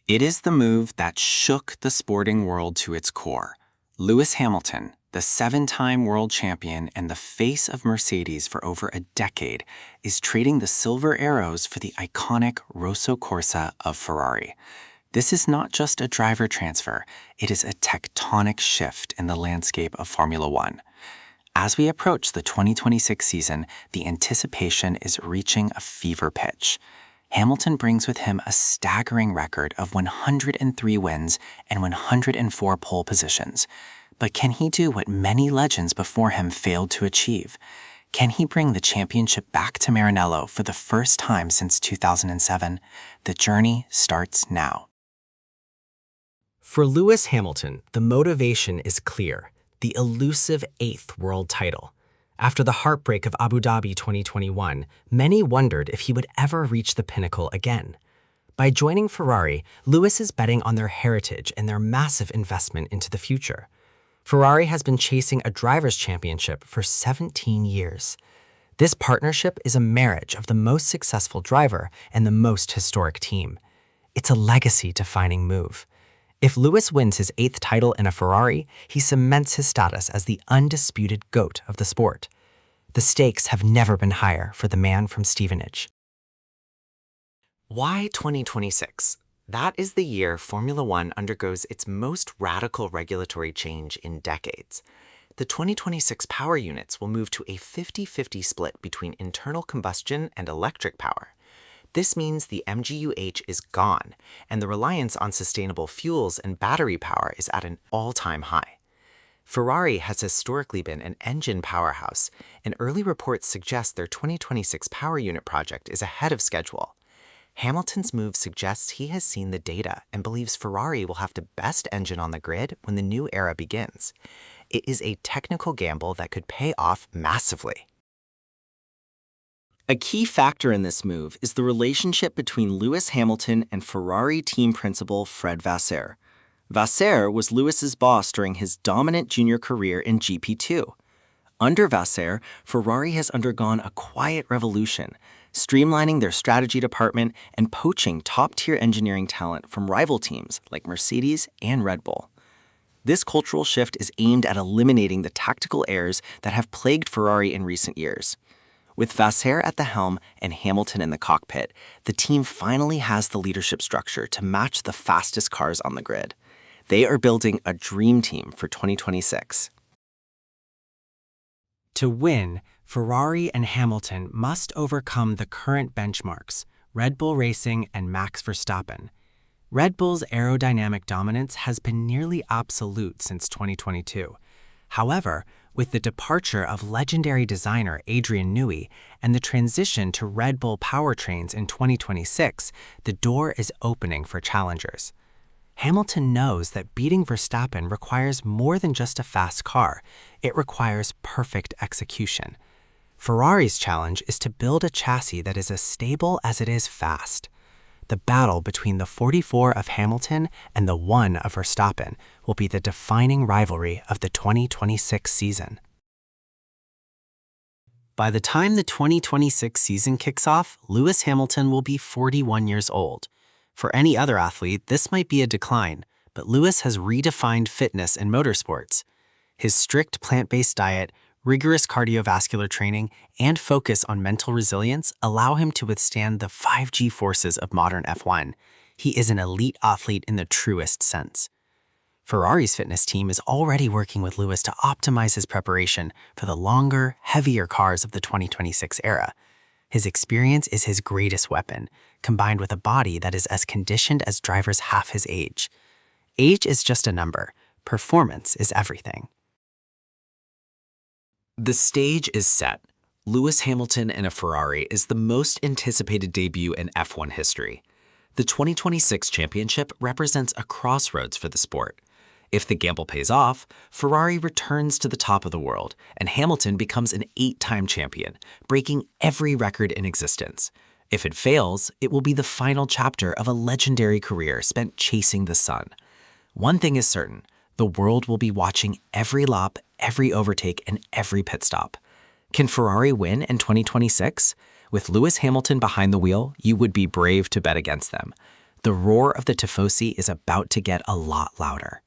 It is the move that shook the sporting world to its core. Lewis Hamilton, the 7-time world champion and the face of Mercedes for over a decade, is trading the silver arrows for the iconic Rosso Corsa of Ferrari. This is not just a driver transfer, it is a tectonic shift in the landscape of Formula One. As we approach the 2026 season, the anticipation is reaching a fever pitch. Hamilton brings with him a staggering record of 103 wins and 104 pole positions. But can he do what many legends before him failed to achieve? Can he bring the championship back to Maranello for the first time since 2007? The journey starts now. For Lewis Hamilton, the motivation is clear: the elusive 8th world title. After the heartbreak of Abu Dhabi 2021, many wondered if he would ever reach the pinnacle again. By joining Ferrari, Lewis is betting on their heritage and their massive investment into the future. Ferrari has been chasing a drivers' championship for 17 years. This partnership is a marriage of the most successful driver and the most historic team. It's a legacy-defining move. If Lewis wins his 8th title in a Ferrari, he cements his status as the undisputed GOAT of the sport. The stakes have never been higher for the man from Stevenage. Why 2026? That is the year Formula One undergoes its most radical regulatory change in decades. The 2026 power units will move to a 50-50 split between internal combustion and electric power. This means the MGU-H is gone, and the reliance on sustainable fuels and battery power is at an all-time high. Ferrari has historically been an engine powerhouse, and early reports suggest their 2026 power unit project is ahead of schedule. Hamilton's move suggests he has seen the data and believes Ferrari will have the best engine on the grid when the new era begins. It is a technical gamble that could pay off massively. A key factor in this move is the relationship between Lewis Hamilton and Ferrari team principal Fred Vasseur. Vasseur was Lewis's boss during his dominant junior career in GP2. Under Vasseur, Ferrari has undergone a quiet revolution, streamlining their strategy department and poaching top-tier engineering talent from rival teams like Mercedes and Red Bull. This cultural shift is aimed at eliminating the tactical errors that have plagued Ferrari in recent years. With Vasseur at the helm and Hamilton in the cockpit, the team finally has the leadership structure to match the fastest cars on the grid. They are building a dream team for 2026. To win, Ferrari and Hamilton must overcome the current benchmarks, Red Bull Racing and Max Verstappen. Red Bull's aerodynamic dominance has been nearly absolute since 2022. However, with the departure of legendary designer Adrian Newey and the transition to Red Bull powertrains in 2026, the door is opening for challengers. Hamilton knows that beating Verstappen requires more than just a fast car. It requires perfect execution. Ferrari's challenge is to build a chassis that is as stable as it is fast. The battle between the 44 of Hamilton and the 1 of Verstappen will be the defining rivalry of the 2026 season. By the time the 2026 season kicks off, Lewis Hamilton will be 41 years old. For any other athlete, this might be a decline, but Lewis has redefined fitness in motorsports. His strict plant-based diet, rigorous cardiovascular training, and focus on mental resilience allow him to withstand the 5G forces of modern F1. He is an elite athlete in the truest sense. Ferrari's fitness team is already working with Lewis to optimize his preparation for the longer, heavier cars of the 2026 era. His experience is his greatest weapon, combined with a body that is as conditioned as drivers half his age. Age is just a number. Performance is everything. The stage is set. Lewis Hamilton in a Ferrari is the most anticipated debut in F1 history. The 2026 championship represents a crossroads for the sport. If the gamble pays off, Ferrari returns to the top of the world, and Hamilton becomes an 8-time champion, breaking every record in existence. If it fails, it will be the final chapter of a legendary career spent chasing the sun. One thing is certain, the world will be watching every lap, every overtake, and every pit stop. Can Ferrari win in 2026? With Lewis Hamilton behind the wheel, you would be brave to bet against them. The roar of the Tifosi is about to get a lot louder.